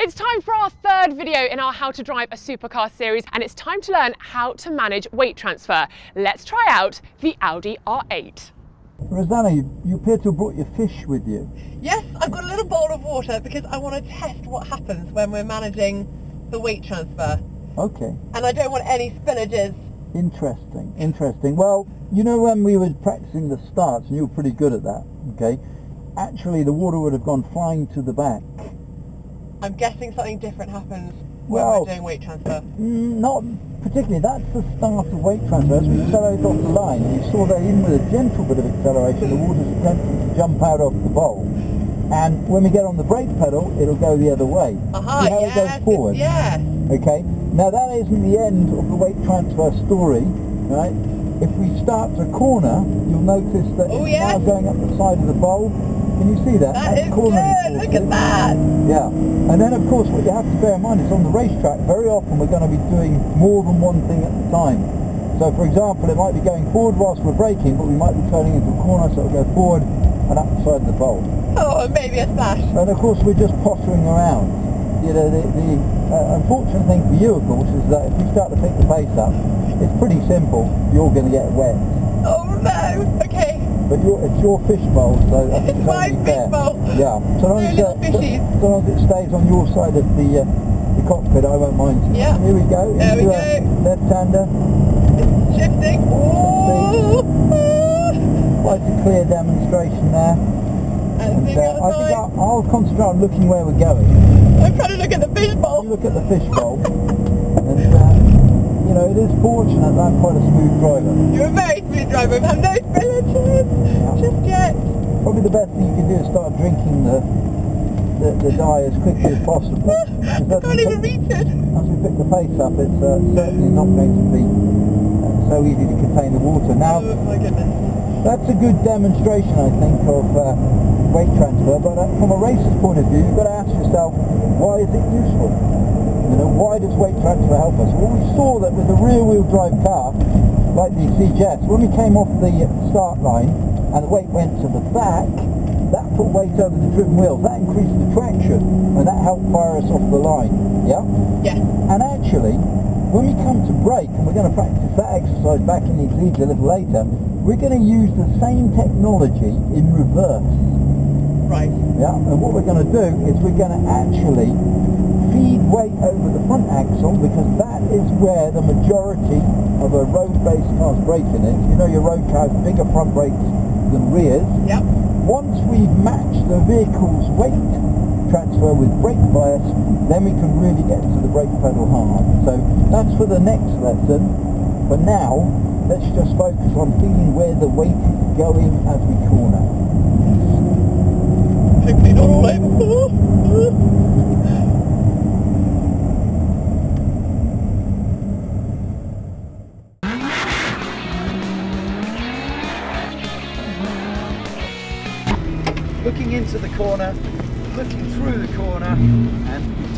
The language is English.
It's time for our third video in our How to Drive a Supercar series, and it's time to learn how to manage weight transfer. Let's try out the Audi R8. Rosanna, you appear to have brought your fish with you. Yes, I've got a little bowl of water because I want to test what happens when we're managing the weight transfer. Okay. And I don't want any spillages. Interesting, interesting. Well, you know when we were practicing the starts, and you were pretty good at that, okay? Actually, the water would have gone flying to the back. I'm guessing something different happens when Well, we're doing weight transfer. Not particularly. That's the start of weight transfer. As we accelerate off the line, and you saw that even with a gentle bit of acceleration, the water's attempting to jump out of the bowl. And when we get on the brake pedal, it'll go the other way. See how it goes forward? Yes. Okay. Now that isn't the end of the weight transfer story, right? If we start to corner, you'll notice that it's now going up the side of the bowl. Can you see that? That is cornering good. Look at that. Yeah. And then, of course, what you have to bear in mind is on the racetrack, very often we're going to be doing more than one thing at a time. So, for example, it might be going forward whilst we're braking, but we might be turning into a corner, so it'll go forward and up the side of the bowl. Oh, and maybe a splash. And, of course, we're just pottering around. You know, the unfortunate thing for you, of course, is that if you start to pick the pace up, it's pretty simple. You're going to get wet. Oh, no. Okay. But it's your fish bowl, so that's It's my fish bowl. Yeah. So long as it stays on your side of the cockpit, I won't mind. Yeah. Here we go. There we go. Left-hander. It's shifting. Oh. Quite a clear demonstration there. And I think I'll concentrate on looking where we're going. I'm trying to look at the fish bowl. You look at the fish bowl, and you know, it is fortunate that I'm quite a smooth driver. You're a very smooth driver. I've had no spillages just yet. Probably the best thing you can do is start drinking the dye as quickly as possible. I can't even reach it. As we pick the pace up, it's certainly not going to be so easy to contain the water. Now, Oh my goodness. that's a good demonstration, I think, of weight transfer, but from a racer's point of view, you've got to ask yourself, why is it useful? You know, why does weight transfer help us? Well, we saw that with a rear-wheel drive car, like the Exige S, when we came off the start line and the weight went to the back, that put weight over the driven wheels. That increased the traction, and that helped fire us off the line. Yeah? Yes. And actually, when we come to brake, and we're going to practice that exercise back in the Exige a little later, we're going to use the same technology in reverse. Right. Yeah, and what we're going to do is we're going to actually feed weight over the front axle, because that is where the majority of a road-based car's braking is. You know, your road car has bigger front brakes than rears. Yep. Once we've matched the vehicle's weight transfer with brake bias, then we can really get to the brake pedal hard. So that's for the next lesson. But now, let's just focus on feeling where the weight is going as we corner. Hopefully not all over. Looking into the corner, looking through the corner, and